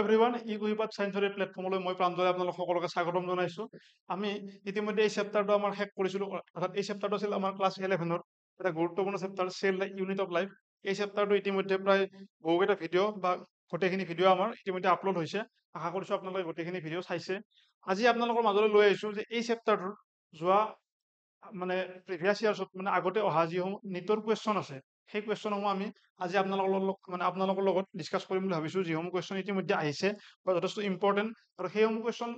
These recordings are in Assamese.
এভৰিৱান ই কুইপাত সায়েন্সৰ এই প্লেটফৰ্মলৈ মই প্ৰাঞ্জলে আপোনালোক সকলোকে স্বাগতম জনাইছো। আমি ইতিমধ্যে এই চেপ্টাৰটো আমাৰ শেষ কৰিছিলো, অৰ্থাৎ এই চেপ্টাৰটো আছিল আমাৰ ক্লাছ 11ৰ এটা গুৰুত্বপূৰ্ণ chapter, cell unit of life. এই চেপ্টাৰটো ইতিমধ্যে প্ৰায় বহুকেইটা ভিডিঅ' বা গোটেইখিনি ভিডিঅ' আমাৰ ইতিমধ্যে আপলোড হৈছে। আশা কৰিছো আপোনালোকে গোটেইখিনি ভিডিঅ' চাইছে। আজি আপোনালোকৰ মাজলৈ লৈ আহিছো যে এই চেপ্টাৰটোৰ যোৱা মানে প্ৰিভিয়াছ ইয়াৰ্ছত মানে আগতে অহা যিসমূহ নিটৰ কুৱেশ্যন আছে, সেই কুৱেশ্যনসমূহ আমি আজি আপোনালোকৰ লগত ডিছকাছ কৰিম বুলি ভাবিছো। যিসমূহ কুৱেশ্যন ইতিমধ্যে আহিছে বা যথেষ্ট ইম্পৰ্টেণ্ট, আৰু সেইসমূহ কুৱেশ্যন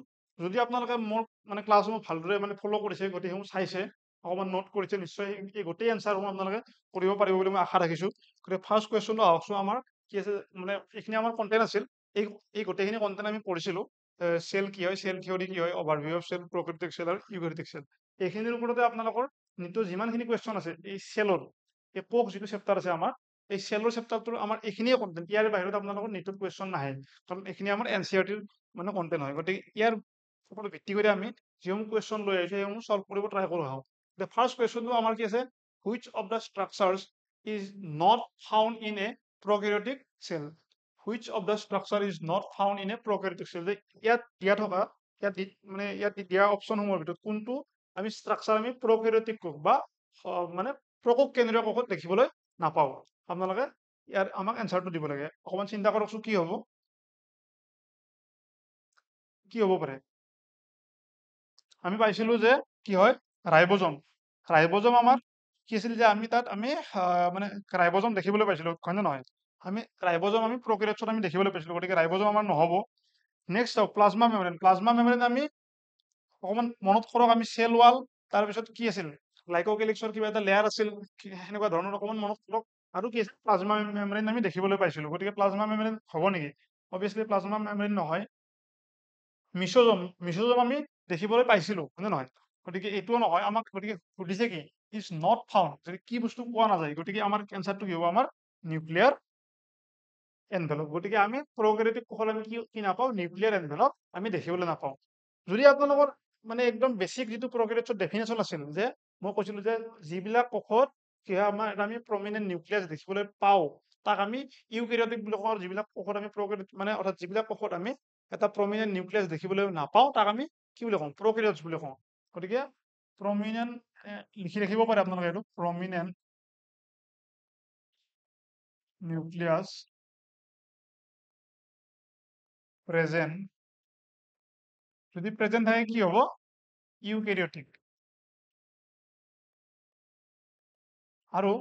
যদি আপোনালোকে মোৰ মানে ক্লাছসমূহ ভালদৰে মানে ফ'ল' কৰিছে, গোটেইসমূহ চাইছে, অকণমান নোট কৰিছে, নিশ্চয় এই গোটেই এনচাৰসমূহ আপোনালোকে কৰিব পাৰিব বুলি মই আশা ৰাখিছো। গতিকে ফাৰ্ষ্ট কুৱেশ্যনটো আহকচোন। আমাৰ কি আছে মানে এইখিনি আমাৰ কণ্টেণ্ট আছিল, এই গোটেইখিনি কণ্টেণ্ট আমি পঢ়িছিলো। চেল কি হয়, চেল থিয়ৰী কি হয়, অভাৰভিউ অফ চেল, প্ৰকৃতিক চেল আৰু ইউকেৰিটিক চেল। এইখিনিৰ ওপৰতে আপোনালোকৰ নিটৰ যিমানখিনি কুৱেশ্যন আছে এই চেলৰ, এই কোষ যিটো চেপ্টাৰ আছে আমাৰ, এই চেলৰ চেপ্টাৰটোৰ আমাৰ এইখিনিয়ে কণ্টেণ্ট। ইয়াৰ বাহিৰত আপোনালোকৰ নিটৰ কুৱেশ্যন নাহে, কাৰণ এইখিনি আমাৰ এনচিইআৰটিৰ মানে কণ্টেণ্ট হয়। গতিকে ইয়াৰ ওপৰত ভিত্তি কৰি আমি যিসমূহ কুৱেশ্যন লৈ আহিছো সেইসমূহ চল্ভ কৰিব ট্ৰাই কৰো আহক। দ্য ফাৰ্ষ্ট কুৱেশ্যনটো আমাৰ কি আছে, which of the structures is not found in a prokaryotic cell. Which of the structure is not found in a prokaryotic cell. যে ইয়াত দিয়া থকা ইয়াত দিয়া অপশ্যনসমূহৰ ভিতৰত কোনটো আমি স্ট্ৰাকচাৰ আমি প্ৰকেৰিয়টিক কোষ বা মানে প্ৰকোষ কেন্দ্ৰীয় কোষত দেখিবলৈ নাপাওঁ। আপোনালোকে ইয়াৰ আমাক এনচাৰটো দিব লাগে। অকণমান চিন্তা কৰকচোন, কি হ'ব পাৰে। আমি পাইছিলো যে কি হয়, ৰাইবজম। ৰাইবজম আমাৰ কি আছিল যে আমি মানে ৰাইবজম দেখিবলৈ পাইছিলো, হয় নে নহয়? আমি ৰাইবজম আমি প্ৰকেৰিয়টছত আমি দেখিবলৈ পাইছিলো, গতিকে ৰাইবজম আমাৰ নহ'ব। নেক্সট চাওক, প্লাজমা মেমব্ৰেন। প্লাজমা মেমব্ৰেন আমি অকণমান মনত কৰক, আমি চেল ৱাল, তাৰপিছত কি আছিল, গ্লাইক'কেলিক্সৰ কিবা এটা লেয়াৰ আছিল, সেনেকুৱা ধৰণৰ অকণমান মনত কৰক। আৰু কি আছিল, প্লাজমা মেমব্ৰেন আমি দেখিবলৈ পাইছিলো। গতিকে প্লাজমা মেমব্ৰেন হ'ব নেকি? অবভিয়াছলি প্লাজমা মেমব্ৰেন নহয়। মিছ'জম আমি দেখিবলৈ পাইছিলো, হয়নে নহয়? গতিকে এইটোও নহয়। আমাক গতিকে সুধিছে কি, ইজ নট ফাউণ্ড, যদি কি বস্তু পোৱা নাযায়, গতিকে আমাৰ এনচাৰটো কি হ'ব, আমাৰ নিউক্লিয়াৰ এনভেলপ। গতিকে আমি প্ৰকেৰিয়টিক কোষত আমি কি নাপাওঁ, নিউক্লিয়াৰ এনভেলপ আমি দেখিবলৈ নাপাওঁ। যদি আপোনালোকৰ মানে একদম বেছিক যিটো প্ৰকেৰিয়টছৰ ডেফিনেশ্যন আছিল, যে মই কৈছিলো যে যিবিলাক কোষত কি হয়, আমি প্ৰমিনেণ্ট নিউক্লিয়াছ দেখিবলৈ পাওঁ, তাক আমি ইউকেৰিয়টিক বুলি কওঁ। যিবিলাক কোষত আমি অৰ্থাৎ যিবিলাক কোষত আমি এটা প্ৰমিনেণ্ট নিউক্লিয়াছ দেখিবলৈ নাপাওঁ, তাক আমি কি বুলি কওঁ, প্ৰকেৰিয়টছ বুলি কওঁ। গতিকে প্ৰমিনেণ্ট লিখি ৰাখিব পাৰে আপোনালোকে, এইটো প্ৰমিনেণ্ট নিউক্লিয়াছ প্ৰেজেন্ট। যদি প্ৰেজেন্ট থাকে কি হ'ব, ইউকেৰিয়টিক। আৰু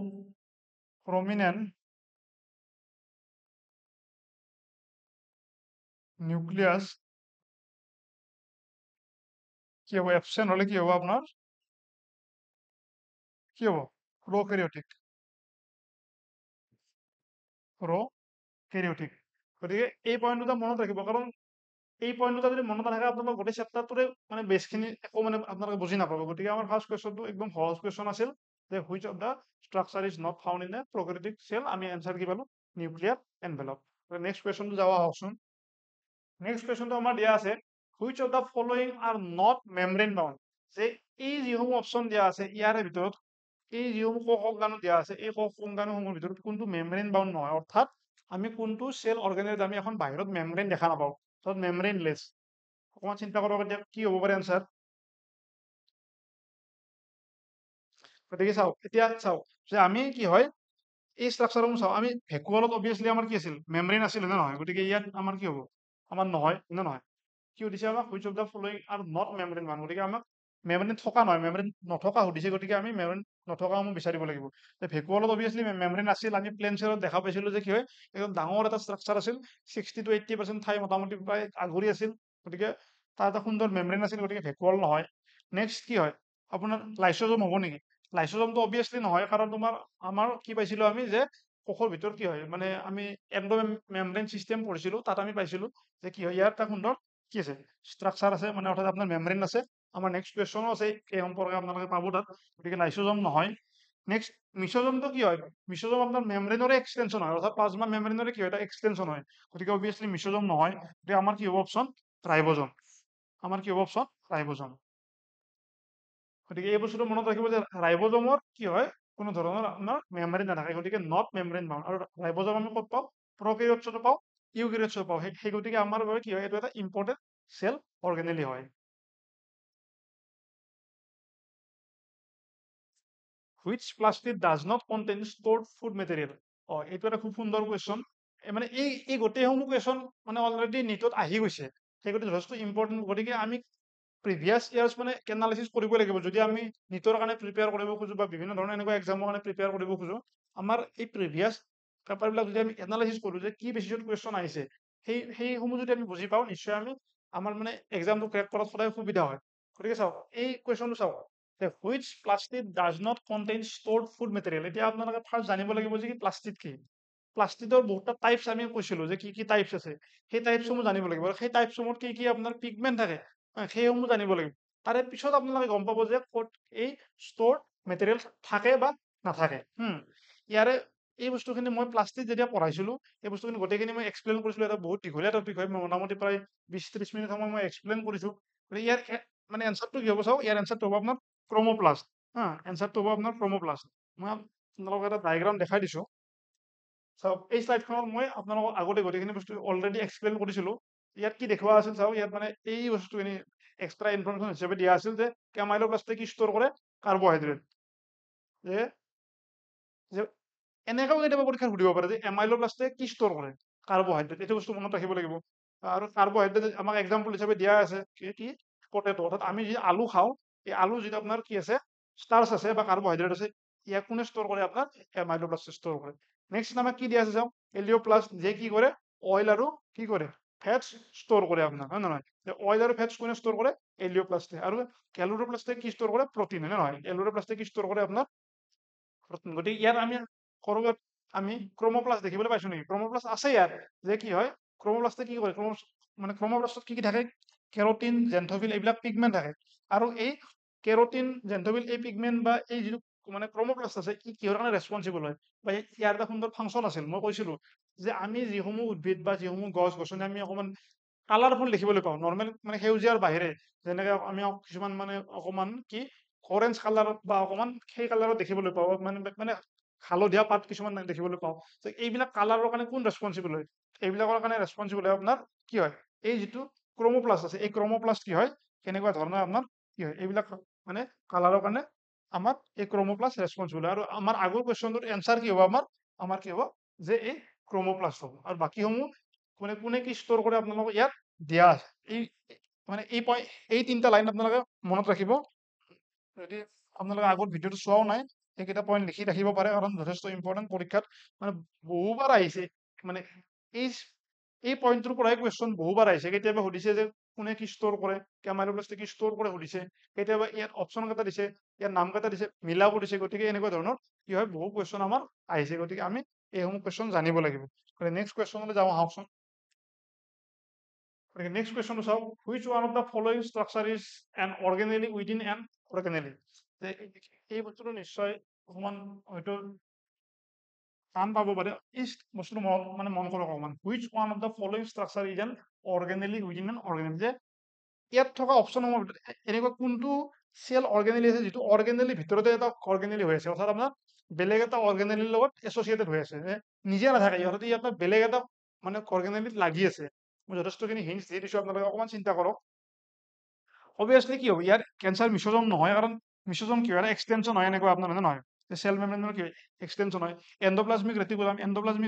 প্ৰমিনেণ্ট নিউক্লিয়াছ কি হ'ব, এবসেন্ট হলে কি হ'ব, আপনার কি হ'ব, প্রোক্যারিওটিক। প্রোক্যারিওটিক। গতিকে এই পয়েন্ট দুটা মনত রাখিব, কারণ এই পয়েন্ট দুটা যদি মনত নাথাকে আপোনালোকৰ গোটেই চেপ্টাৰটোৰে মানে বেছখিনি একো মানে আপোনালোকে বুজি নাপাব। গতিকে আমাৰ ফাৰ্ষ্ট কুৱেশ্যনটো একদম সহজ কুৱেশ্যন আছিল, যে which of the structure is not found in a prokaryotic cell. আমি এনচাৰ কি পালো, নিউক্লিয়াৰ এনভেলপ। নেক্সট কুৱেশ্যনটো যাওঁ আহকচোন। নেক্সট কুৱেশ্যনটো আমাৰ দিয়া আছে, which of the following are not membrane bound. যে এই যিসমূহ অপশ্যন দিয়া আছে, ইয়াৰে ভিতৰত এই যিসমূহ কোষ অংগাণু দিয়া আছে, এই কোষ অংগাণুসমূহৰ ভিতৰত কোনটো মেমব্ৰেন বাউণ্ড নহয়, অৰ্থাৎ আমি কোনটো চেল অৰ্গেনেজ আমি এখন বাহিৰত মেমব্ৰেন দেখা নাপাওঁ, মেমব্ৰেনলেছ। অকণমান চিন্তা কৰক, এতিয়া কি হ'ব পাৰে এনচাৰ। গতিকে এতিয়া চাওক যে আমি কি হয়, এই ষ্ট্ৰাকচাৰসমূহ চাওঁ। আমি ভেকুৱালত অবভিয়াছলি আমাৰ কি আছিল, মেমব্ৰেন আছিল, নে নহয়? গতিকে ইয়াত আমাৰ কি হ'ব, আমাৰ নহয়, নে নহয়? কি সুধিছে আমাক, which of the following are not membrane bound. গতিকে আমাক মেমব্ৰেন থকা নহয়, মেমব্ৰেন নথকা সুধিছে। গতিকে আমি মেমব্ৰেন নথকাসমূহ বিচাৰিব লাগিব। ভেকুৱালত অবভিয়াছলি মেমব্ৰেন আছিল। আমি প্লেন চেলত দেখা পাইছিলো যে কি হয়, একদম ডাঙৰ এটা ষ্ট্ৰাকচাৰ আছিল, 60 to 80% ঠাই মোটামুটি প্ৰায় আগুৰি আছিল। গতিকে তাৰ এটা সুন্দৰ মেমব্ৰেন আছিল, গতিকে ভেকুৱাল নহয়। নেক্সট কি হয়, আপোনাৰ লাইচোজম হ'ব নেকি? লাইচোজমটো অবভিয়াছলি নহয়, কাৰণ আমাৰ কি পাইছিলো আমি, যে কোষৰ ভিতৰত কি হয়, মানে আমি এন্ডো মেমব্ৰেন চিষ্টেম পঢ়িছিলো, তাত আমি পাইছিলো যে কি হয়, ইয়াৰ এটা সুন্দৰ কি আছে, ষ্ট্ৰাকচাৰ আছে, মানে অৰ্থাৎ আপোনাৰ মেমব্ৰেন আছে। আমাৰ নেক্সট কুৱেশ্যনো আছে এই সম্পৰ্কে, আপোনালোকে পাব তাত। গতিকে লাইচোজম নহয়। নেক্সট মিছ'জমটো কি হয়, মিছ'জম আপোনাৰ মেমব্ৰেনৰে এক্সটেনশ্যন হয়, অৰ্থাৎ প্লাজমা মেমব্ৰেনৰে কি হয়, এটা এক্সটেনশ্যন হয়। গতিকে অবভিয়াছলি মিছ'জম নহয়। গতিকে আমাৰ কি হ'ব অপশ্যন, ৰাইবজম। আমাৰ কি হ'ব অপশ্যন, ৰাইবজম। গতিকে এই বস্তুটো মনত ৰাখিব যে ৰাইবজমৰ কি হয়, কোনো ধৰণৰ আপোনাৰ মেমব্ৰেন নাথাকে, গতিকে নট মেমব্ৰেন বাউণ্ড। আৰু ৰাইবজম আমি ক'ত পাওঁ, প্ৰকেৰিয়টছতো পাওঁ, ইউকেৰিঅটছৰ পাওঁ। সেই গতিকে আমাৰ বাবে কি হয়, এইটো এটা ইম্পৰ্টেণ্ট চেল অৰ্গেনেলি হয়। Which plastic does not contain stored food material. এইটো এটা খুব সুন্দৰ কুৱেশ্যন। মানে এই গোটেইসমূহ কুৱেশ্যন মানে অলৰেডি নিটত আহি গৈছে, সেই গতিকে যথেষ্ট ইম্পৰ্টেণ্ট। গতিকে আমি প্ৰিভিয়াছ ইয়াৰ্ছ মানে এনালাইচিছ কৰিব লাগিব যদি আমি নিটৰ কাৰণে প্ৰিপেয়াৰ কৰিব খোজো বা বিভিন্ন ধৰণৰ এনেকুৱা এক্সামৰ কাৰণে প্ৰিপেয়াৰ কৰিব খোজো। আমাৰ এই প্ৰিভিয়াছ পেপাৰবিলাক যদি আমি এনালাইচিছ কৰোঁ যে কি বেছিছত কুৱেশ্যন আহিছে, সেইসমূহ যদি আমি বুজি পাওঁ, নিশ্চয় আমি আমাৰ মানে এক্সামটো ক্ৰেক কৰাত সদায় সুবিধা হয়। গতিকে চাওক, এই কুৱেশ্যনটো চাওক যে which plastic does not contain stored food material. এতিয়া আপোনালোকে ফাৰ্ষ্ট জানিব লাগিব যে কি প্লাষ্টিক কি। প্লাষ্টিকৰ বহুতটা টাইপছ আমি কৈছিলোঁ যে কি টাইপছ আছে, সেই টাইপছসমূহ জানিব লাগিব। আৰু সেই টাইপছসমূহত কি আপোনাৰ পিগমেণ্ট থাকে, সেইসমূহ জানিব লাগিব। তাৰে পিছত আপোনালোকে গম পাব যে ক'ত এই ষ্ট'ৰ্ড মেটেৰিয়েল থাকে বা নাথাকে। ইয়াৰে এই বস্তুখিনি মই প্লাষ্টিক যেতিয়া পঢ়াইছিলোঁ, এই বস্তুখিনি গোটেইখিনি মই এক্সপ্লেইন কৰিছিলোঁ। এটা বহুত দীঘলীয়া টপিক হয়, মোটামুটি প্ৰায় 20-30 মিনিট সময় মই এক্সপ্লেইন কৰিছোঁ। ইয়াৰ মানে এনচাৰটো কি হ'ব চাওক, ইয়াৰ এনচাৰটো হ'ব আপোনাৰ ক্ৰম'প্লাষ্ট। এনচাৰটো হ'ব আপোনাৰ ক্ৰম'প্লাষ্ট। মই আপোনালোকক এটা ডায়েগ্ৰাম দেখাই দিছোঁ। চাওক, এই শ্লাইডখনত মই আপোনালোকক আগতে গোটেইখিনি বস্তু অলৰেডি এক্সপ্লেইন কৰিছিলোঁ। ইয়াত কি দেখুওৱা আছিল চাওক, ইয়াত মানে এই বস্তুখিনি এক্সট্ৰা ইনফৰমেশ্যন হিচাপে দিয়া আছিল যে এমাইলোপ্লাষ্টে কি ষ্ট'ৰ কৰে, কাৰ্বহাইড্ৰেট। যে এনেকাও কেতিয়াবা পৰীক্ষাত সুধিব পাৰে যে এমাইলোপ্লাষ্টে কি ষ্ট'ৰ কৰে, কাৰ্বহাইড্ৰেট। এইটো বস্তু মনত ৰাখিব লাগিব। আৰু কাৰ্বহাইড্ৰেট আমাক এক্সাম্পল হিচাপে দিয়া আছে কি পটেটো। অৰ্থাৎ আমি যি আলু খাওঁ, এই আলু যিটো আপোনাৰ কি আছে, ষ্টাৰ্চ আছে বা কাৰ্বহাইড্ৰেট আছে, ইয়াক কোনে ষ্ট'ৰ কৰে, আপোনাৰ এমাইলোপ্লাষ্টে ষ্ট'ৰ কৰে। নেক্সট আমাক কি দিয়া আছে চাওক, এলিঅ'প্লাষ্ট, যে কি কৰে, অইল আৰু কি কৰে, ফেটছ ষ্ট'ৰ কৰে আপোনাৰ, হয় নে নহয়? অইল আৰু ফেটছ কোনে ষ্ট'ৰ কৰে, এলিঅ'প্লাষ্টে। আৰু কেলৰোপ্লাষ্টে কি ষ্ট'ৰ কৰে, প্ৰটিন, হয় নে নহয়? এলৰোপ্লাষ্টে কি ষ্ট'ৰ কৰে, আপোনাৰ প্ৰটিন। গতিকে ইয়াত আমি কৰবাত আমি ক্ৰম'প্লাষ্ট দেখিবলৈ পাইছো নেকি? ক্ৰম'প্লাষ্ট আছে ইয়াত। যে কি হয়, ক্ৰম'প্লাষ্টে কি কৰে, মানে ক্ৰম'প্লাষ্টত কি থাকে, কেৰটিন, জেন্থোফিল, এইবিলাক পিগমেণ্ট থাকে। আৰু এই কেৰটিন, জেন্থোফিল, এই পিগমেণ্ট বা এই যিটো মানে ক্ৰম'প্লাষ্ট আছে, ই কিহৰ কাৰণে ৰেছপনচিবল হয়, বা ইয়াৰ এটা সুন্দৰ ফাংচন আছিল। মই কৈছিলো যে আমি যিসমূহ উদ্ভিদ বা যিসমূহ গছ গছনি আমি অকণমান কালাৰফুল দেখিবলৈ পাওঁ, নৰ্মেল মানে সেউজীয়াৰ বাহিৰে, যেনেকে আমি কিছুমান মানে অকণমান কি অৰেঞ্জ কালাৰত বা অকণমান সেই কালাৰত দেখিবলৈ পাওঁ, মানে হালধীয়া পাত কিছুমান দেখিবলৈ পাওঁ। এইবিলাক কালাৰৰ কাৰণে কোন ৰেছপনচিবল হয়? এইবিলাকৰ কাৰণে ৰেছপনচিবল হয় আপোনাৰ কি হয়, এই যিটো ক্ৰম'প্লাষ্ট আছে। এই ক্ৰম'প্লাষ্ট কি হয়, কেনেকুৱা ধৰণৰ আপোনাৰ কি হয়, এইবিলাক মানে কালাৰৰ কাৰণে আমাৰ এই ক্ৰম'প্লাষ্ট ৰেছপনচিবল হয়। আৰু আমাৰ আগৰ কুৱেশ্যনটোৰ এনচাৰ কি হ'ব, আমাৰ কি হ'ব, যে এই ক্ৰম'প্লাষ্ট হ'ব। আৰু বাকীসমূহ মানে কোনে কি ষ্ট'ৰ কৰে আপোনালোকক ইয়াত দিয়া আছে। মানে এই তিনিটা লাইন আপোনালোকে মনত ৰাখিব। যদি আপোনালোকে আগত ভিডিঅ'টো চোৱাও নাই, এইকেইটা পইণ্ট লিখি ৰাখিব পাৰে, কাৰণ যথেষ্ট ইম্পৰ্টেণ্ট। পৰীক্ষাত মানে বহুবাৰ আহিছে, মানে এই এই পইণ্টটোৰ পৰাই কুৱেশ্যন বহুবাৰ আহিছে। কেতিয়াবা সুধিছে যে কোনে কি ষ্ট'ৰ কৰে, এমাইলোপ্লাষ্টে কি ষ্ট'ৰ কৰে সুধিছে। কেতিয়াবা ইয়াত অপশ্যন কেইটা দিছে, ইয়াত নাম কেইটা দিছে, মিলাব দিছে। গতিকে এনেকুৱা ধৰণৰ কি হয়, বহু কুৱেশ্যন আমাৰ আহিছে। গতিকে আমি এইসমূহ কুৱেশ্যন জানিব লাগিব। নেক্সট কুৱেশ্যনলৈ যাওঁ আহকচোন। নেক্সট কুৱেশ্যনটো চাওক, which one of the following structure is an organelle within an organelle. এই বস্তুটো নিশ্চয় অকণমান হয়তো টান পাব পাৰে। এই বস্তুটো মানে মন কৰক অকণমান। Which one of the following structure is an organelle within an organelle. যে ইয়াত থকা অপশ্যনসমূহৰ ভিতৰত এনেকুৱা কোনটো চেল অৰ্গেনেলি আছে যিটো অৰ্গেনেলি ভিতৰতে এটা অৰ্গেনেলি হৈ আছে, অৰ্থাৎ আপোনাৰ বেলেগ এটা অৰ্গেনেলিৰ লগত এছ'চিয়েটেড হৈ আছে, যে নিজে নাথাকে, অৰ্থাৎ ইয়াত বেলেগ এটা মানে অৰ্গেনেলিত লাগি আছে। মই যথেষ্টখিনি হিণ্টছ দি দিছোঁ, আপোনালোকে অকণমান চিন্তা কৰক। অবভিয়াছলি কি হ'ব, ইয়াৰ কেঞ্চাৰ মিছ'জম নহয়, কাৰণ মিছ'জম কি হয়, এক্সটেনশ্যন হয়, এনেকুৱা আপোনাৰ নহয়। চেল মেমব্ৰেনৰ কি এক্সটেনশ্যন হয়। এণ্ডোপ্লাজমিক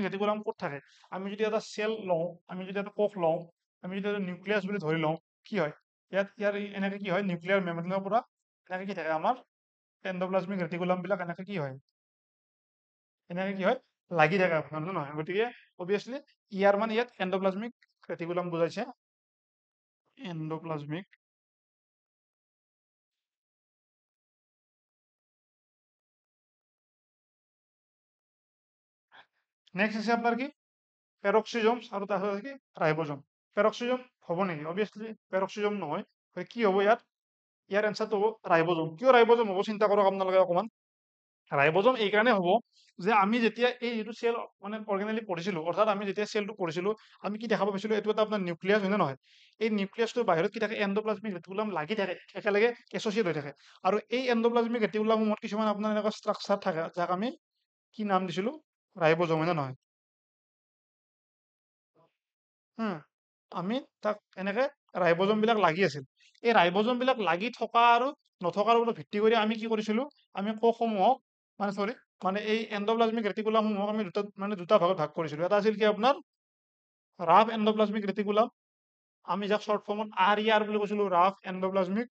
ৰেটিকুলাম ক'ত থাকে? আমি যদি এটা চেল লওঁ, আমি যদি এটা কোষ লওঁ, আমি যদি এটা নিউক্লিয়াছ বুলি ধৰি লওঁ, কি হয়, ইয়াৰ এনেকে কি হয়, নিউক্লিয়াৰ মেমব্ৰেনৰ পৰা এনেকে কি থাকে, আমাৰ এণ্ডোপ্লাজমিক ৰেটিকুলাম বিলাক এনেকে কি হয়, এনেকে কি হয়, লাগি থাকে আপোনাৰ, নহয়? গতিকে অবভিয়াছলি ইয়াৰ মানে ইয়াত এণ্ডোপ্লাজমিক ৰেটিকুলাম বুজাইছে। এণ্ডোপ্লাজমিক নেক্সট আছে আপোনাৰ কি পেৰক্সিজম, আৰু তাৰপিছত আছে কি ৰাইবজম। পেৰক্সিজম হ'ব নেকি? অবভিয়াছলি পেৰক্সিজম নহয়। কি হ'ব ইয়াৰ এনচাৰটো হ'ব ৰাইবজম। কিয় ৰাইবজম হ'ব, চিন্তা কৰক আপোনালোকে অকণমান। ৰাইবজম এই কাৰণে হ'ব যে আমি যেতিয়া এই যিটো চেল মানে অৰ্গেনেলি পঢ়িছিলোঁ, অৰ্থাৎ আমি যেতিয়া চেলটো পঢ়িছিলোঁ, আমি কি দেখাব পাইছিলোঁ, এইটো এটা আপোনাৰ নিউক্লিয়াছ, হয় নে নহয়? এই নিউক্লিয়াছটোৰ বাহিৰত কি থাকে, এণ্ডোপ্লাজমিক ৰেটিকুলাম লাগি থাকে, একেলগে এছ'চিয়েট হৈ থাকে। আৰু এই এণ্ডোপ্লাজমিক ৰেটিকুলামত কিছুমান আপোনাৰ এনেকুৱা ষ্ট্ৰাকচাৰ থাকে, যাক আমি কি নাম দিছিলোঁ, ৰাইবজম, হয় নে নহয়? আমি তাক এনেকে ৰাইবজম বিলাক লাগি আছিল। এই ৰাইবজম বিলাক লাগি থকা আৰু নথকাৰ ওপৰত ভিত্তি কৰি আমি কি কৰিছিলো, আমি কোষসমূহক মানে এই এণ্ডোপ্লাজমিক ৰেটিকুলামসমূহক আমি দুটা ভাগত ভাগ কৰিছিলো। এটা আছিল কি আপোনাৰ ৰাফ এণ্ডোপ্লাজমিক ৰেটিকুলাম, আমি যাক শৰ্ট ফৰ্মত RER বুলি কৈছিলো, ৰাফ এণ্ডোপ্লাজমিক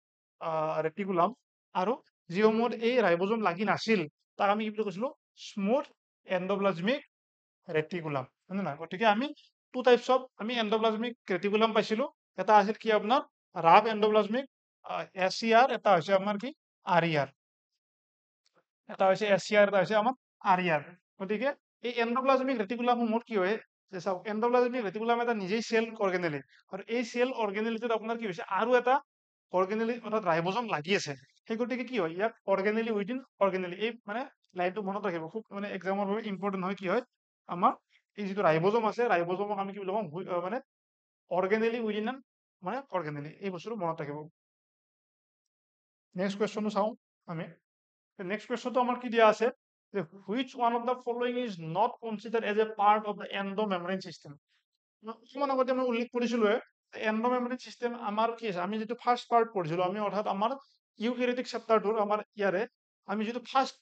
ৰেটিকুলাম। আৰু যিসমূহত এই ৰাইবজম লাগি নাছিল তাক আমি কি বুলি কৈছিলো, স্মুথ এণ্ডোপ্লাজমিক ৰেটিকুলাম, হয় না? গতিকে আমি টু টাইপস অফ আমি এণ্ডোপ্লাজমিক ৰেটিকুলাম পাইছিলো। এটা আছিল কি আপোনাৰ ৰাফ এণ্ডোপ্লাজমিক SER, এটা হৈছে আপোনাৰ কি RER। এটা হৈছে SER, এটা হৈছে আমাৰ RER। গতিকে এই এণ্ডোপ্লাজমিক ৰেটিকুলামসমূহত কি হয় যে চাওক, এণ্ডোপ্লাজমিক ৰেটিকুলাম এটা নিজেই সেল অৰ্গেনেলি, আৰু এই সেল অৰ্গেনেলিটোত আপোনাৰ কি হৈছে আৰু এটা অৰ্গেনেলি অৰ্থাৎ ৰাইবজম লাগি আছে। সেই গতিকে কি হয়, ইয়াক অৰ্গেনেলি উইদিন অৰ্গেনেলি, এই মানে লাইনটো মনত ৰাখিব, খুব মানে এক্সামৰ বাবে ইম্পৰ্টেণ্ট হয়। কি হয় আমাৰ এই যিটো ৰাইবজম আছে, ৰাইবজমক আমি কি বুলি কওঁ, মানে অৰ্গেনেলি উইদিন মানে অৰ্গেনেলি, এই বস্তুটো মনত ৰাখিব। নেক্সট কুৱেশ্যনটো চাওঁ আমি। নেক্সট কুৱেশ্যনটো আমাৰ কি দিয়া আছে যে which one of the following is not considered as a part of the endomembrane system। অকমান আগতে আমি উল্লেখ কৰিছিলোৱে এণ্ডোমেমব্ৰেন চিষ্টেম আমাৰ কি আছে, আমি যিটো ফাৰ্ষ্ট পাৰ্ট পঢ়িছিলো, আমি অৰ্থাৎ আমাৰ ইউকেৰিটিক চেপ্টাৰটোৰ আমাৰ ইয়াৰে আমি যিটো ফাৰ্ষ্ট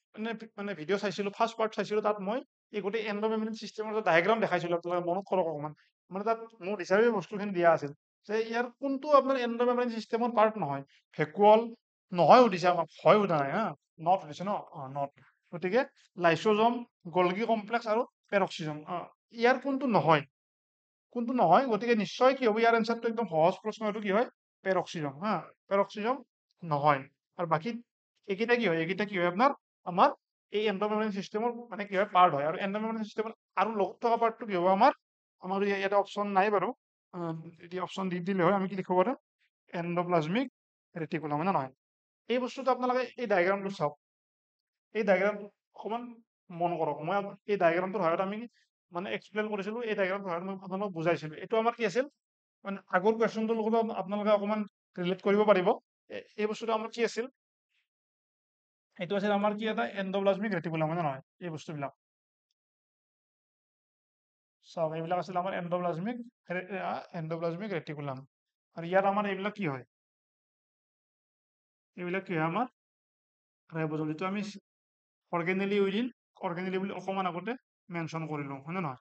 মানে ভিডিঅ' চাইছিলো, ফাৰ্ষ্ট পাৰ্ট চাইছিলো, তাত মই এই গোটেই এণ্ডোমেমব্ৰেন চিষ্টেমৰ এটা ডায়েগ্ৰাম দেখাইছিলো। আপোনালোকে মনত কৰক অকমান, মানে তাত মোৰ হিচাপে বস্তুখিনি দিয়া আছিল যে ইয়াৰ কোনটো আপোনাৰ এণ্ডোমেমব্ৰেন চিষ্টেমৰ পাৰ্ট নহয়। ভেকুৱল নহয় সুধিছে আমাক, হয় সোধা নাই হা, নট সুধিছে ন, নট। গতিকে লাইচোজম, গলগি কমপ্লেক্স আৰু পেৰক্সিজম, ইয়াৰ কোনটো নহয়, কোনটো নহয়। গতিকে নিশ্চয় কি হ'ব, ইয়াৰ এনচাৰটো একদম সহজ প্ৰশ্ন, এইটো কি হয় পেৰক্সিজম, পেৰক্সিজম নহয়। আৰু বাকী এইকেইটা কি হয়, এইকেইটা কি হয় আপোনাৰ আমাৰ এই এণ্ডোমেমব্ৰেন চিষ্টেমৰ মানে কি হয় পাৰ্ট হয়। আৰু এণ্ডোমেমব্ৰেন চিষ্টেমৰ আৰু লগত থকা পাৰ্টটো কি হ'ব আমাৰ ইয়াতে অপশ্যন নাই বাৰু, এতিয়া অপশ্যন দি দিলে হয়, আমি কি লিখিব পাৰোঁ, এণ্ডোপ্লাজমিক ৰেটিকুলাম, হয় নে নহয়? এই বস্তুটো আপোনালোকে এই ডায়েগ্ৰামটো চাওক, এই ডায়েগ্ৰামটো অকমান মন কৰক। মই এই ডায়েগ্ৰামটোৰ সহায়ত আমি মানে এক্সপ্লেইন কৰিছিলো, এই ডায়েগ্ৰামটোৰ সহায়ত মই আপোনালোকক বুজাইছিলো। এইটো আমাৰ কি আছিল, মানে আগৰ কুৱেশ্যনটোৰ লগত আপোনালোকে অকমান ৰিলেট কৰিব পাৰিব। এই বস্তুটো আমাৰ কি আছিল, এইটো আছিল আমাৰ কি এটা এণ্ডোপ্লাজমিক ৰেটিকুলাম, হয় নে নহয়? এই বস্তুবিলাক চাওক, এইবিলাক আছিল আমাৰ এণ্ডোপ্লাজমিক ৰেটিকুলাম। আৰু ইয়াত আমাৰ এইবিলাক কি হয়, এইবিলাক কি হয় আমাৰ ৰাইবজম, যিটো আমি অৰ্গেনেলি উইদিন অৰ্গেনেলি বুলি অকমান আগতে মেনশ্যন কৰিলো, হয় নে নহয়?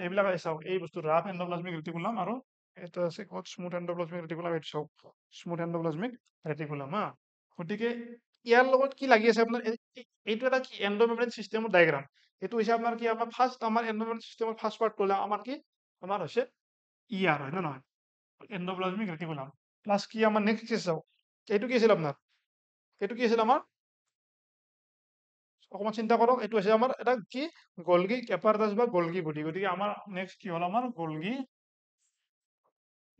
এইবিলাক চাওক, এই বস্তু ৰাফ এণ্ডোপ্লাজমিক ৰেটিকুলাম আৰু এটা আছে ক'ত স্মুথ এণ্ডোপ্লাজমিক ৰেটিকুলাম, এইটো চাওক স্মুথ এণ্ডোপ্লাজমিক ৰেটিকুলাম। গতিকে ইয়াৰ লগত কি লাগি আছে আপোনাৰ, এইটো এটা কি এণ্ডোমেমব্ৰেন চিষ্টেমৰ ডায়েগ্ৰাম। এইটো হৈছে আপোনাৰ কি, আমাৰ ফাৰ্ষ্ট আমাৰ এণ্ডোমেমব্ৰেন চিষ্টেমৰ ফাৰ্ষ্ট পাৰ্ট ক'লে আমাৰ কি, আমাৰ হৈছে ER, হয় নে নহয়, এণ্ডোপ্লাজমিক ৰেটিকুলাম। প্লাছ কি আমাৰ নেক্সট কি চাওক, এইটো কি আছিল আপোনাৰ, এইটো কি আছিল আমাৰ, অকমান চিন্তা কৰক, এইটো হৈছে আমাৰ এটা কি গলগি এপাৰটাছ বা গলগি বডি। গতিকে আমাৰ নেক্সট কি হ'ল, আমাৰ গলগি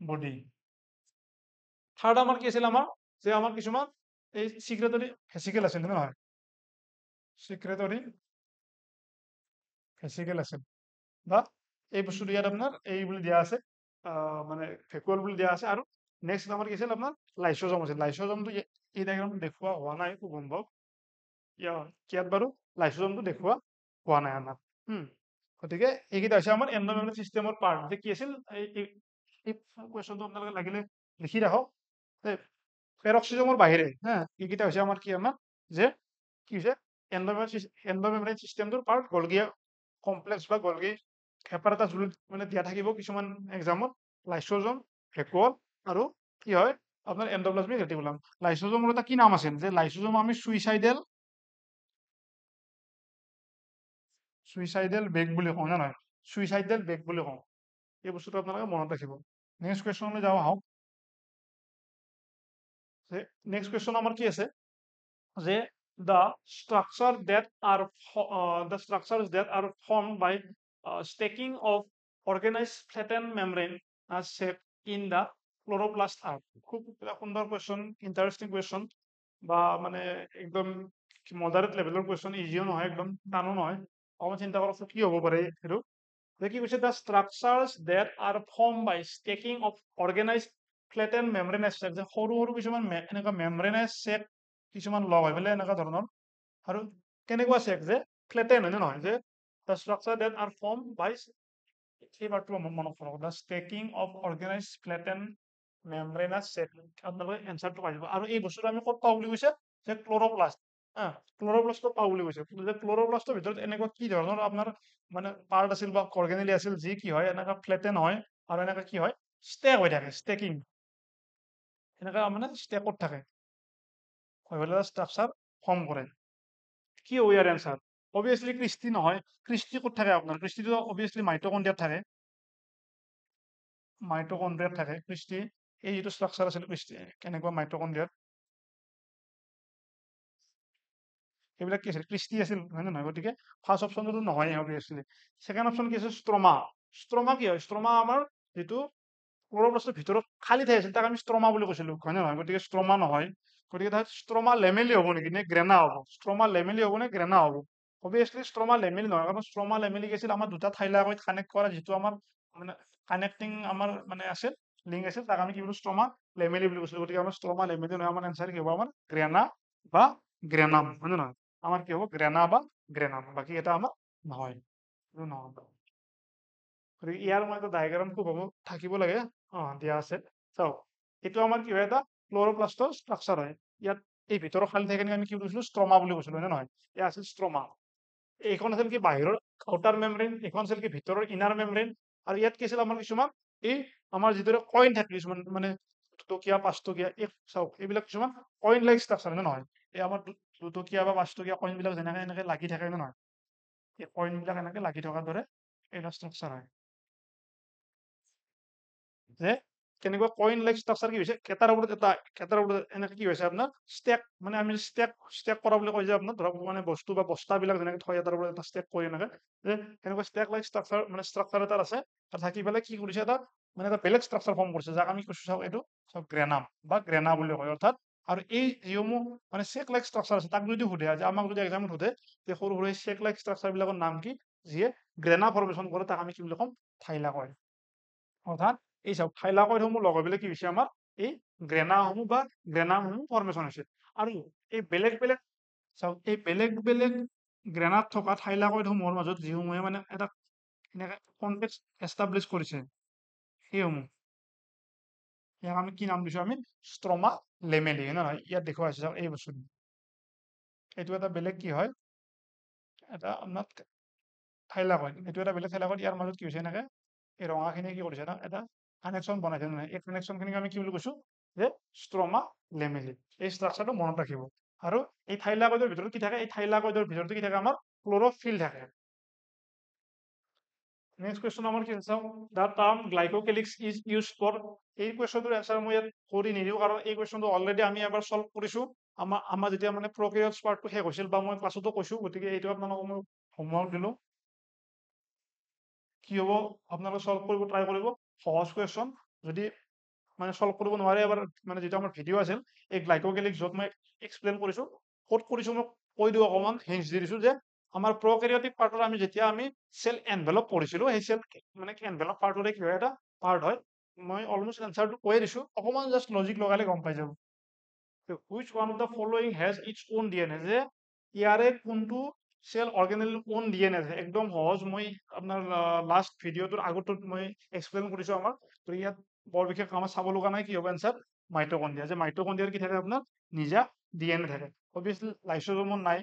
বডি। থাৰ্ড আমাৰ কি আছিল, আমাৰ যে আমাৰ কিছুমান এই চিক্ৰেটৰী ভেচিকেল আছিল, হয় নে নহয়, চিক্ৰেটৰী ভেচিকেল আছিল, বা এই বস্তুটো ইয়াত আপোনাৰ এই বুলি দিয়া আছে, মানে ভেকুৱল বুলি দিয়া আছে। আৰু নেক্সট আমাৰ কি আছিল, আপোনাৰ লাইচোজম আছিল। লাইচোজমটো এই ডায়েগ্ৰামটো দেখুওৱা হোৱা নাই খুব সম্ভৱ, ইয়াত বাৰু লাইচোজমটো দেখুওৱা হোৱা নাই আমাৰ। গতিকে এইকেইটা হৈছে আমাৰ এণ্ডোমেমব্ৰেন চিষ্টেমৰ পাৰ্ট। যে কি আছিল, এই কুৱেশ্যনটো আপোনালোকে লাগিলে লিখি ৰাখক, পেৰক্সিজমৰ বাহিৰে এইকেইটা হৈছে আমাৰ কি, আমাৰ যে কি হৈছে এণ্ডোমেমব্ৰেন চিষ্টেমটোৰ পাৰ্ট। গলগি কমপ্লেক্স বা গলগি এপাৰটাছ বুলি মানে দিয়া থাকিব কিছুমান এক্সামত, লাইচোজম, ভেকুৱল আৰু কি হয় আপোনাৰ এণ্ডোপ্লাজমিক ৰেটিকুলাম। লাইচোজমৰ এটা কি নাম আছিল, যে লাইচোজম আমি সুইচাইডেল বেগ বুলি কওঁ, নে নহয়, সুইচাইডেল বেগ বুলি কওঁ। এই বস্তুটো আপোনালোকে মনত ৰাখিব। নেক্সট কুৱেশ্যনলৈ যাওঁ আহক। নেক্সট কুৱেশ্যন আমাৰ কি আছে, যে the structures that are formed by stacking of organized flattened membrane as shaped in the chloroplast are। খুব সুন্দৰ কুৱেশ্যন, ইণ্টাৰেষ্টিং কুৱেশ্যন, বা মানে একদম মডাৰেট লেভেলৰ কুৱেশ্যন, ইজিও নহয় একদম টানো নহয়। অকমান চিন্তা কৰক কি হ'ব পাৰে এইটো, যে কি কৈছে, the structures that are formed by stacking of organized flattened membranous sac, যে সৰু সৰু কিছুমান এনেকুৱা মেমব্ৰেনাছ চেক কিছুমান লগ হৈ পেলাই এনেকুৱা ধৰণৰ, আৰু কেনেকুৱা চেক, যে ফ্লেটেন, হয় নে নহয়, যে the structure that are formed by এই পাৰ্টটো মনত ৰাখক, the stacking of organize flatten membranous sac. আপোনালোকে এনচাৰটো পাই যাব। আৰু এই বস্তুটো আমি ক'ত পাওঁ বুলি কৈছে, যে ক্ল'ৰ'প্লাষ্ট। ক্ল'ৰ'প্লাষ্টত পাওঁ বুলি কৈছে। যে ক্ল'ৰ'প্লাষ্টৰ ভিতৰত এনেকুৱা কি ধৰণৰ আপোনাৰ মানে পাৰ্ট আছিল বা অৰ্গেনেলি আছিল, যি কি হয় এনেকুৱা ফ্লেটেন হয় আৰু এনেকুৱা কি হয়, ষ্টেক হৈ থাকে, ষ্টেকিং এনেকুৱা মানে ষ্টেকত থাকে, হৈ পেলাই ষ্ট্ৰাকচাৰ ফৰ্ম কৰে। কি হ'ব ইয়াৰ এনচাৰ? অবভিয়াছলি ক্ৰিষ্টি নহয়। ক্ৰিষ্টি ক'ত থাকে আপোনাৰ? ক্ৰিষ্টিটো অবভিয়াছলি মাইটকণ্ড্ৰিয়াত থাকে, মাইটকণ্ড্ৰিয়াত থাকে ক্ৰিষ্টি। এই যিটো ষ্ট্ৰাকচাৰ আছিল ক্ৰিষ্টি, কেনেকুৱা মাইটকণ্ড্ৰিয়াত, সেইবিলাক কি আছিল? ক্ৰিষ্টি আছিল, হয় নে নহয়? গতিকে ফাৰ্ষ্ট অপশ্যনটো নহয় অবভিয়াছলি। ছেকেণ্ড অপশ্যন কি আছে? ষ্ট্ৰমা। ষ্ট্ৰমা কি হয়? ষ্ট্ৰমা আমাৰ যিটো ক্ল'ৰ'প্লাষ্টৰ ভিতৰত খালী ঠাই আছিল, তাক আমি ষ্ট্ৰমা বুলি কৈছিলো, হয় নে নহয়? গতিকে ষ্ট্ৰমা নহয়। গতিকে তাত ষ্ট্ৰমা লেমেলি হ'ব নেকি, নে গ্ৰেনা হ'ব? ষ্ট্ৰমা লেমেলি হ'ব নে গ্ৰেনা হ'ব? অবভিয়াছলি ষ্ট্ৰমা লেমেলি নহয়, কাৰণ ষ্ট্ৰমা লেমেলি কি আছিল? আমাৰ দুটা থাইলাকইড কানেক্ট কৰা যিটো আমাৰ মানে কানেক্টিং আমাৰ মানে আছিল, লিংক আছিল, তাক আমি কি বুলি ষ্ট্ৰমা লেমেলি বুলি কৈছিলো। গতিকে আমাৰ ষ্ট্ৰমা লেমেলি নহয়, আমাৰ এনচাৰ কি হ'ব? আমাৰ গ্ৰেনা বা গ্ৰেনাম, হয় নে নহয়? আমাৰ কি হ'ব? গ্ৰেনা বা গ্ৰেনাম। বাকী এটা আমাৰ নহয়, এইটো নহ'ব। গতিকে ইয়াৰ মই এটা ডায়েগ্ৰাম খুব হ'ব থাকিব লাগে, দিয়া আছে চাওক। এইটো আমাৰ কি হয়? এটা ক্ল'ৰ'প্লাষ্টৰ ষ্ট্ৰাকচাৰ হয়। ইয়াত এই ভিতৰৰ খালী ঠাইখিনি আমি কি কৈছিলো? ষ্ট্ৰমা বুলি কৈছিলো, হয় নে নহয়? এয়া আছিল ষ্ট্ৰমা। এইখন আছিল কি বাহিৰৰ আউটাৰ মেমব্ৰেন, এইখন আছিল কি ভিতৰৰ ইনাৰ মেমব্ৰেন। আৰু ইয়াত কি আছিল? আমাৰ কিছুমান এই আমাৰ যিদৰে কইন থাকে, কিছুমান মানে দুটকীয়া পাঁচটকীয়া, এই চাওক এইবিলাক কিছুমান কইন লাইক ষ্ট্ৰাকচাৰ, হয় নে নহয়? এই আমাৰ দুটকীয়া বা পাঁচটকীয়া কইন বিলাক যেনেকে এনেকে লাগি থাকে, হয় নে নহয়? এই কইন বিলাক এনেকে লাগি থকাৰ দৰে এটা ষ্ট্ৰাকচাৰ হয়। যে কেনেকুৱা কইন লাইক ষ্ট্ৰাকচাৰ কি হৈছে? এটাৰ ওপৰত এটা, এটাৰ ওপৰত এনেকে কি হৈছে আপোনাৰ ষ্টেক, মানে আমি ষ্টেক কৰা বুলি কয় যে আপোনাৰ ধৰক মানে বস্তু বা বস্তাবিলাক যেনেকে থয় এটাৰ ওপৰত এটা ষ্টেক কৰি এনেকে, যে এনেকুৱা ষ্টেক লাইক ষ্ট্ৰাকচাৰ মানে ষ্ট্ৰাকচাৰ এটা আছে। আৰু থাকি পেলাই কি কৰিছে? এটা মানে এটা বেলেগ ষ্ট্ৰাকচাৰ ফৰ্ম কৰিছে, যাক আমি কৈছো চাওক এইটো চাওক গ্ৰেনাম বা গ্ৰেনা বুলি কয়। অৰ্থাৎ আৰু এই যিসমূহ মানে চেক লাইক ষ্ট্ৰাকচাৰ আছে, তাক যদি সোধে, যে আমাক যদি এক্সামত সোধে যে সৰু সৰু চেক লাইক ষ্ট্ৰাকচাৰ বিলাকৰ নাম কি, যিয়ে গ্ৰেনা ফৰ্মেশ্যন কৰে, তাক আমি কি বুলি ক'ম? থাইলাকইড। অৰ্থাৎ এই চাওক থাইলাকইডসমূহ লগ হৈ পেলাই কি হৈছে? আমাৰ এই গ্ৰেনাসমূহ বা গ্ৰেনামসমূহ ফৰ্মেশ্যন হৈছে। আৰু এই বেলেগ বেলেগ চাওক, এই বেলেগ বেলেগ গ্ৰেনাত থকা থাইলাকইডসমূহৰ মাজত যিসমূহে মানে এটা এনেকে কনটেক্স এষ্টাব্লিছ কৰিছে, সেইসমূহ ইয়াক আমি কি নাম দিছো? আমি ষ্ট্ৰমা লেমেলি, হয় নে নহয়? ইয়াত দেখুওৱা হৈছে চাওক এই বস্তুটো। এইটো এটা বেলেগ কি হয়? এটা আপোনাৰ থাইলাকইড, এইটো এটা বেলেগ থাইলাকইড। ইয়াৰ মাজত কি হৈছে? এনেকে এই ৰঙাখিনি কি কৰিছে? এটা কানেকশ্যন বনাইছে নহয়, এই কানেকশ্যনখিনিক আমি কি বুলি কৈছো? যে ষ্ট্ৰমা লেমেলি। এই ষ্ট্ৰাকচাৰটো মনত ৰাখিব। আৰু এই থাইলাকইডৰ ভিতৰত কি থাকে? এই থাইলাকইডৰ ভিতৰত কি থাকে? আমাৰ ক্ল'ৰ'ফিল থাকে। নেক্সট কুৱেশ্যন আমাৰ কি আছে? The term glycocalyx is use for. এই কুৱেশ্যনটোৰ এনচাৰ মই ইয়াত কৰি নিদিওঁ, কাৰণ এই কুৱেশ্যনটো অলৰেডি আমি এবাৰ চল্ভ কৰিছো। আমাৰ যেতিয়া মানে প্ৰক্ৰিয়াজ পাৰ্টটো শেষ হৈছিল, বা মই ক্লাছতো কৈছো, গতিকে এইটো আপোনালোকক মই হোমৱৰ্ক দিলো। কি হ'ব? আপোনালোকে চল্ভ কৰিব ট্ৰাই কৰিব। সহজ কুৱেশ্যন। যদি মানে চল্ভ কৰিব নোৱাৰে, এবাৰ মানে যিটো আমাৰ ভিডিঅ' আছিল এই গ্লাইক'কেলিক্স, য'ত মই এক্সপ্লেইন কৰিছো, ক'ত কৰিছো মই কৈ দিওঁ, অকণমান হিণ্টছ দি দিছো, যে আমাৰ প্ৰ'কেৰিয়টিক পাৰ্টৰ আমি যেতিয়া আমি চেল এনভেলপ পঢ়িছিলো, সেই চেল মানে এনভেলপ পাৰ্টৰে কি হয়? এটা পাৰ্ট হয়। মই অলমষ্ট এনচাৰটো কৈয়ে দিছো, অকণমান জাষ্ট লজিক লগালে গম পাই যাব। Which one of the following has its own DNA, যে ইয়াৰে কোনটো চেল অৰ্গেনেল ওন ডিএনএ আছে? একদম সহজ। মই আপোনাৰ লাষ্ট ভিডিঅ'টোৰ আগৰটোত মই এক্সপ্লেইন কৰিছো আমাৰ। তো ইয়াত বৰ বিশেষ আমাৰ চাব লগা নাই। কি হ'ব এনচাৰ? মাইটকণ্ড্ৰিয়া। যে মাইটকণ্ড্ৰিয়াৰ কি থাকে? আপোনাৰ নিজা ডিএনএ থাকে। অবভিয়াছলি লাইচোজোমৰ নাই,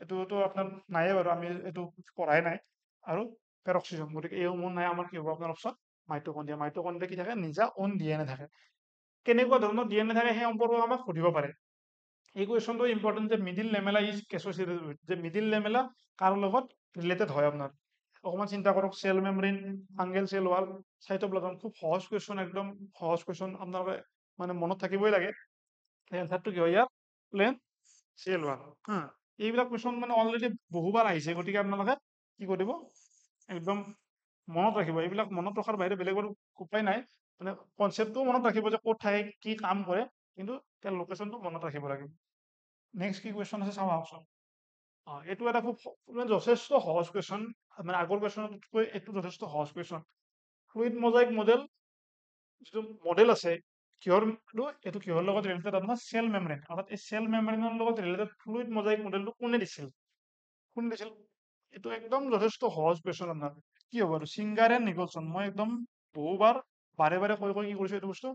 এইটোতো আপোনাৰ নাইয়ে বাৰু, আমি এইটো পঢ়াই নাই। আৰু পেৰক্সিজম, গতিকে এইসমূহ নাই। আমাৰ কি হ'ব আপোনাৰ অপশ্যন? মাইটকণ্ড্ৰিয়া। মাইটকণ্ড্ৰিয়া কি থাকে? নিজা ওন ডিএনএ থাকে। কেনেকুৱা ধৰণৰ ডিএনএ থাকে সেই সম্পৰ্কে আমাক সুধিব পাৰে। এই কুৱেশ্যনটো ইম্পৰ্টেণ্ট, যে middle lamella is associated with, যে মিডিল লেমেলা কাৰ লগত ৰিলেটেড হয় আপোনাৰ? অকণমান চিন্তা কৰক। Cell membrane, fungal cell wall, cytoplasm. খুব সহজ কুৱেশ্যন, একদম সহজ কুৱেশ্যন, আপোনালোকে মানে মনত থাকিবই লাগে। এনচাৰটো কি হয় ইয়াৰ? Plain cell wall. এইবিলাক কুৱেশ্যন মানে অলৰেডি বহুবাৰ আহিছে, গতিকে আপোনালোকে কি কৰিব? একদম মনত ৰাখিব। এইবিলাক মনত ৰখাৰ বাহিৰে বেলেগ বাৰু উপায় নাই। মানে কনচেপ্টটো মনত ৰাখিব, যে ক'ত থাকে, কি কাম কৰে, কিন্তু তাৰ লোকেশ্যনটো মনত ৰাখিব লাগিব। নেক্সট কি কুৱেশ্যন আছে চাওঁ আহকচোন। এইটো এটা খুব মানে যথেষ্ট সহজ কুৱেশ্যন। মানে আগৰ কুৱেশ্যনতকৈ এইটো যথেষ্ট সহজ কুৱেশ্যন। ফ্লুইড মোজাইক মডেল, যিটো মডেল আছে, এইটো কিহৰ লগত ৰিলেটেড? আপোনাৰ চেল মেমব্ৰেন। অৰ্থাৎ এই চেল মেমব্ৰেনৰ লগত ৰিলেটেড ফ্লুইড মোজাইক মডেলটো কোনে দিছিল? এইটো একদম যথেষ্ট সহজ কুৱেশ্যন আপোনাৰ। কি হ'ব আৰু ছিংগাৰ এণ্ড নিকলছন মই একদম বহুবাৰ বাৰে বাৰে কৈ কৈ কি কৰিছো এইটো বস্তু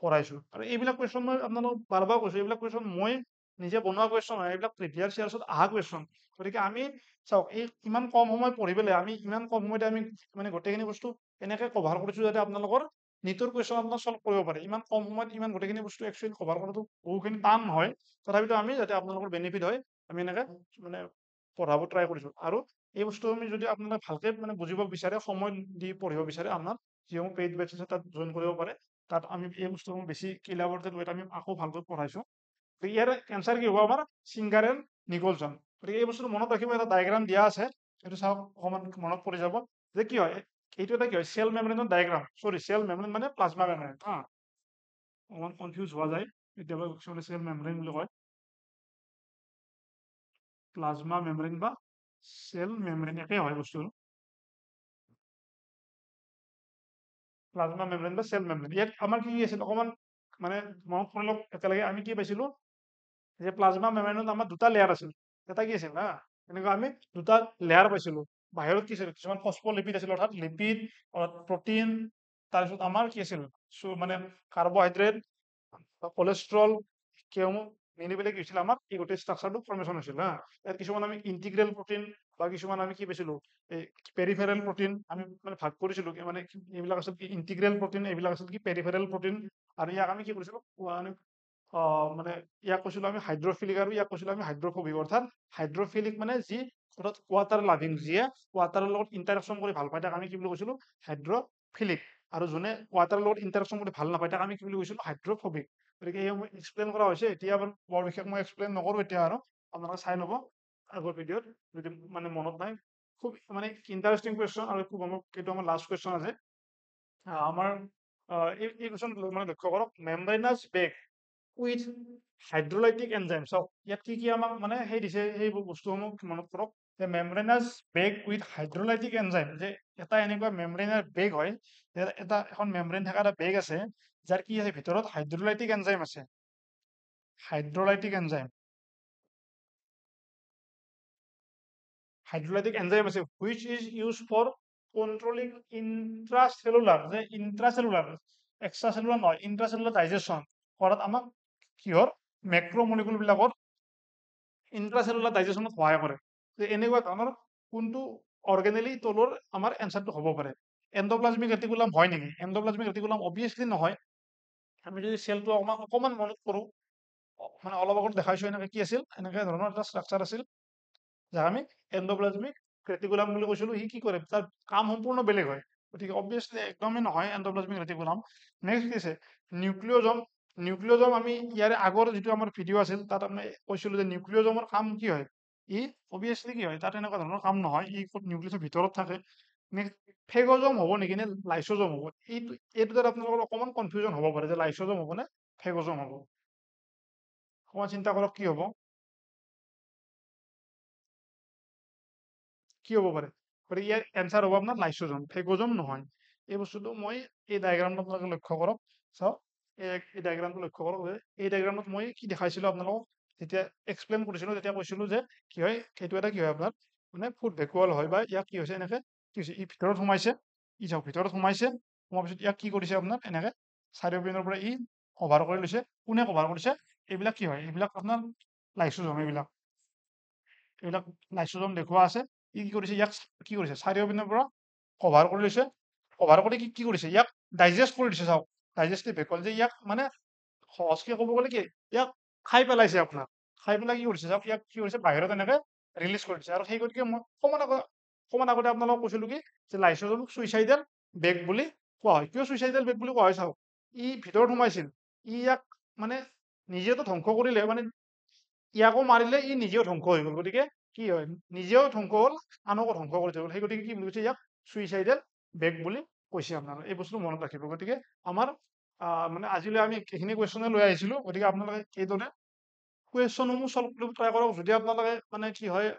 পঢ়াইছো আৰু এইবিলাক কুৱেশ্যন মই আপোনালোকক বাৰ বাৰ কৈছো এইবিলাক কুৱেশ্যন মই নিজে বনোৱা কুৱেশ্যন হয় এইবিলাক প্ৰিভিয়াছ ইয়াৰ্ছত অহা কুৱেশ্যন গতিকে আমি চাওক এই ইমান কম সময় পঢ়ি পেলাই আমি ইমান কম সময়তে আমি মানে গোটেইখিনি বস্তু এনেকে কভাৰ কৰিছো যাতে আপোনালোকৰ নিটৰ কুৱেশ্যন আপোনাৰ চল্ভ কৰিব পাৰে ইমান কম সময়ত ইমান গোটেইখিনি বস্তু একচুৱেলি কভাৰ কৰাটো বহুখিনি টান হয় তথাপিতো আমি যাতে আপোনালোকৰ বেনিফিট হয় আমি এনেকে মানে পঢ়াব ট্ৰাই কৰিছো আৰু এই বস্তু আমি যদি আপোনালোকে ভালকে মানে বুজিব বিচাৰে সময় দি পঢ়িব বিচাৰে আপোনাৰ যিসমূহ পেইড বেটছ আছে তাত জইন কৰিব পাৰে তাত আমি এই বস্তুসমূহ বেছি কিলাবৰ্টেড ৱেত আমি আকৌ ভালকৈ পঢ়াইছো ইয়াৰ এনচাৰ কি হ'ব আমাৰ ছিংগাৰ এণ্ড নিকলছন গতিকে এই বস্তুটো মনত ৰাখিব এটা ডায়েগ্ৰাম দিয়া আছে এইটো চাওক অকণমান মনত পৰি যাব যে কি হয় এইটো এটা কি হয় চেল মেমব্ৰেনৰ ডায়েগ্ৰাম চৰি চেল মেমব্ৰেন মানে প্লাজমা মেমব্ৰেন হা অকণমান কনফিউজ হোৱা যায় কেতিয়াবা কিছুমানে চেল মেমব্ৰেন বুলি কয় প্লাজমা মেমব্ৰেন বা চেল মেমব্ৰেন একে হয় বস্তুটো প্লাজমা মেমব্ৰেন বা চেল মেমব্ৰেন ইয়াত আমাৰ কি আছিল অকণমান মানে মনত কৰি লওক একেলগে আমি কি পাইছিলো যে প্লাজমা মেমব্ৰেনত আমাৰ দুটা লেয়াৰ আছিল এটা কি আছিল হা এনেকুৱা আমি দুটা লেয়াৰ পাইছিলো বাহিৰত কি আছিল কিছুমান ফস্ফলিপিড আছিল অৰ্থাৎ লিপিড প্ৰটিন তাৰপিছত আমাৰ কি আছিল মানে কাৰ্বহাইড্ৰেট কোলেষ্ট্ৰল কেউমো মিলি পেলাই কি হৈছিল আমাৰ এই গোটেই ষ্ট্ৰাকচাৰটো ফৰ্মেশ্যন হৈছিল হা ইয়াত কিছুমান আমি ইণ্টিগ্ৰেল প্ৰটিন বা কিছুমান আমি কি পাইছিলো এই পেৰিফেৰেল প্ৰটিন আমি মানে ভাগ কৰিছিলো মানে এইবিলাক আছিল কি ইণ্টিগ্ৰেল প্ৰটিন এইবিলাক আছিল কি পেৰিফেৰেল প্ৰটিন আৰু ইয়াক আমি কি কৰিছিলো মানে মানে ইয়াক কৈছিলো আমি হাইড্ৰফিলিক আৰু ইয়াক কৈছিলো আমি হাইড্ৰফোবিক অৰ্থাৎ হাইড্ৰফিলিক মানে যি ৱাটাৰ লাভিং যিয়ে ৱাটাৰৰ লগত ইণ্টাৰেকশ্যন কৰি ভাল পায় তাক আমি কি বুলি কৈছিলো হাইড্ৰফিলিক আৰু যোনে ৱাটাৰৰ লগত ইণ্টাৰেকশ্যন কৰি ভাল নাপায় তাক আমি কি বুলি কৈছিলো হাইড্ৰফোবিক গতিকে এই এক্সপ্লেইন কৰা হৈছে এতিয়া বৰ বিশেষ মই এক্সপ্লেইন নকৰো এতিয়া আৰু আপোনালোকে চাই ল'ব আগৰ ভিডিঅ'ত যদি মানে মনত নাই খুব মানে ইণ্টাৰেষ্টিং কুৱেশ্যন আৰু খুব এইটো আমাৰ লাষ্ট কুৱেশ্যন আছে আমাৰ এই কুৱেশ্যন মানে লক্ষ্য কৰক মেমব্ৰেনাছ বেগ উইথ হাইড্ৰলাইটিক এনজাইম চাওক ইয়াত কি কি আমাক মানে সেই দিছে সেই বস্তুসমূহ মনত কৰক যে মেমব্ৰেনাছ বেগ উইথ হাইড্ৰলাইটিক এনজাইম যে এটা এনেকুৱা মেমব্ৰেনাৰ বেগ হয় এটা এখন মেমব্ৰেন থকা এটা বেগ আছে যাৰ কি আছে ভিতৰত হাইড্ৰলাইটিক এনজাইম আছে হাইড্ৰলাইটিক এনজাইম আছে which is used for controlling intracellular যে intracellular extracellular নহয় intracellular digestion কৰাত আমাক কিহৰ মেক্ৰ'মলিকুল বিলাকৰ ইন্ট্ৰাচেলুলাৰ ডাইজেশ্যনত সহায় কৰে যে এনেকুৱা ধৰণৰ কোনটো অৰ্গেনেলি তলৰ আমাৰ এনচাৰটো হ'ব পাৰে এণ্ডোপ্লাজমিক ৰেটিকুলাম হয় নেকি এণ্ডোপ্লাজমিক ৰেটিকুলাম অবভিয়াছলি নহয় আমি যদি চেলটো অকণমান মনত কৰোঁ মানে অলপ আগত দেখাইছো এনেকৈ কি আছিল এনেকৈ ধৰণৰ এটা ষ্ট্ৰাকচাৰ আছিল যাক আমি এণ্ডোপ্লাজমিক ৰেটিকুলাম বুলি কৈছিলো সি কি কৰে তাৰ কাম সম্পূৰ্ণ বেলেগ হয় গতিকে অবভিয়াছলি একদমেই নহয় এণ্ডোপ্লাজমিক ৰেটিকুলাম নেক্সট কি আছে নিউক্লিয়জম আমি ইয়াৰে আগৰ যিটো আমাৰ ভিডিঅ' আছিল তাত আমি কৈছিলো যে নিউক্লিয়জমৰ কাম কি হয় ই অবভিয়াছলি কি হয় তাত এনেকুৱা ধৰণৰ কাম নহয় ই নিউক্লিয়াছৰ ভিতৰত থাকে নেক্সট ফেগজম হ'ব নেকি নে লাইচোজম হ'ব এইটো তাত আপোনালোকৰ অকণমান কনফিউজন হ'ব পাৰে যে লাইচোজম হ'ব নে ফেগজম হ'ব অকণমান চিন্তা কৰক কি হ'ব কি হ'ব পাৰে গতিকে ইয়াৰ এনচাৰ হ'ব আপোনাৰ লাইচোজম ফেগজম নহয় এই বস্তুটো মই এই ডায়েগ্ৰামটো আপোনালোকে লক্ষ্য কৰক চাওক এই ডায়েগ্ৰামটো লক্ষ্য কৰক যে এই ডায়েগ্ৰামত মই কি দেখাইছিলো আপোনালোকক যেতিয়া এক্সপ্লেইন কৰিছিলো তেতিয়া কৈছিলো যে কি হয় সেইটো এটা কি হয় আপোনাৰ মানে ফুড ভেকুৱাল হয় বা ইয়াক কি হৈছে এনেকে কি হৈছে ই ভিতৰত সোমাইছে ই চাওক ভিতৰত সোমাইছে সোমোৱাৰ পিছত ইয়াক কি কৰিছে আপোনাৰ এনেকে চাৰিওপিনৰ পৰা ই কভাৰ কৰি লৈছে কোনে কভাৰ কৰিছে এইবিলাক কি হয় এইবিলাক আপোনাৰ লাইচোজম এইবিলাক লাইচোজম দেখুওৱা আছে ই কি কৰিছে ইয়াক কি কৰিছে চাৰিওপিনৰ পৰা কভাৰ কৰি লৈছে কভাৰ কৰি কি কৰিছে ইয়াক ডাইজেষ্ট কৰি দিছে চাওক ডাইজেষ্টিভ ভেকুৱাল যে ইয়াক মানে সহজকে ক'ব গ'লে কি ইয়াক খাই পেলাইছে আপোনাৰ খাই পেলাই কি কৰিছে চাওক ইয়াক কি কৰিছে বাহিৰত এনেকে ৰিলিজ কৰি দিছে আৰু সেই গতিকে মই অকণমান আগতে আপোনালোকক কৈছিলো কি যে লাইচোজমক চুইচাইডেল বেগ বুলি কোৱা হয় কিয় চুইচাইডেল বেগ বুলি কোৱা হয় চাওক ই ভিতৰত সোমাইছিল ই ইয়াক মানে নিজেতো ধ্বংস কৰিলে মানে ইয়াকো মাৰিলে ই নিজেও ধ্বংস হৈ গ'ল গতিকে কি হয় নিজেও ধ্বংস হ'ল আনকো ধ্বংস কৰি থৈ গ'ল সেই গতিকে কি বুলি কৈছে ইয়াক চুইচাইডেল বেগ বুলি কৈছে আপোনালোকে এই বস্তু মনত ৰাখিব গতিকে আমাৰ মানে আজিলৈ আমি এইখিনি কুৱেশ্যনে লৈ আহিছিলো গতিকে আপোনালোকে এইদৰে কুৱেশ্যনসমূহ চল্ভ কৰিব ট্ৰাই কৰক যদি আপোনালোকে মানে কি হয়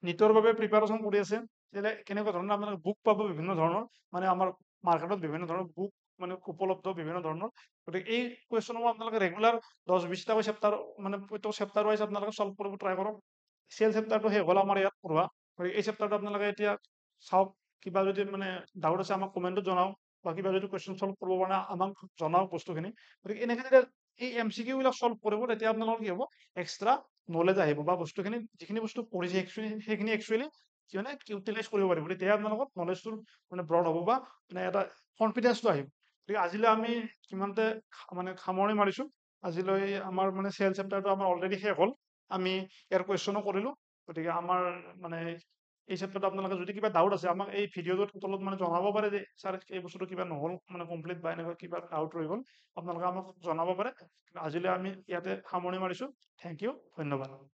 নিটৰ বাবে প্ৰিপাৰেশ্যন কৰি আছে তেতিয়াহ'লে কেনেকুৱা ধৰণৰ আপোনালোকে বুক পাব বিভিন্ন ধৰণৰ মানে আমাৰ মাৰ্কেটত বিভিন্ন ধৰণৰ বুক মানে উপলব্ধ বিভিন্ন ধৰণৰ গতিকে এই কুৱেশ্যনসমূহ আপোনালোকে ৰেগুলাৰ 10-20টাকৈ চেপ্টাৰ মানে প্ৰত্যেক চেপ্টাৰ ৱাইজ আপোনালোকে চল্ভ কৰিব ট্ৰাই কৰক চেল চেপ্টাৰটো শেষ হ'ল আমাৰ ইয়াত পঢ়োৱা গতিকে এই চেপ্টাৰটো আপোনালোকে এতিয়া চাওক কিবা যদি মানে ডাউট আছে আমাক কমেণ্টত জনাওক, বা কিবা যদি কুৱেশ্যন চল্ভ কৰিব পৰা নাই আমাক জনাওক বস্তুখিনি। গতিকে এনেকে যেতিয়া এই MCQ বিলাক চল্ভ কৰিব, তেতিয়া আপোনালোকৰ কি হ'ব, এক্সট্ৰা নলেজ আহিব, বা বস্তুখিনি যিখিনি বস্তু পঢ়িছে সেইখিনি একচুৱেলি মানে ইউটিলাইজ কৰিব পাৰিব। তেতিয়াহে আপোনালোকৰ নলেজটো মানে ব্ৰড হ'ব, বা মানে এটা কনফিডেন্সটো আহিব। গতিকে আজিলৈ আমি কিমানতে মানে সামৰণি মাৰিছো। আজিলৈ আমাৰ মানে চেল চেপ্টাৰটো আমাৰ অলৰেডি শেষ হ'ল। আমি ইয়াৰ কুৱেশ্যনো কৰিলো। গতিকে আমাৰ মানে এই চেপ্টাৰটো আপোনালোকে যদি কিবা ডাউট আছে আমাক এই ভিডিঅ'টোৰ তলত মানে জনাব পাৰে, যে ছাৰ এই বস্তুটো কিবা নহ'ল মানে কমপ্লিট, বা এনেকুৱা কিবা ডাউট ৰৈ গ'ল, আপোনালোকে আমাক জনাব পাৰে। আজিলৈ আমি ইয়াতে সামৰণি মাৰিছো। থেংক ইউ, ধন্যবাদ।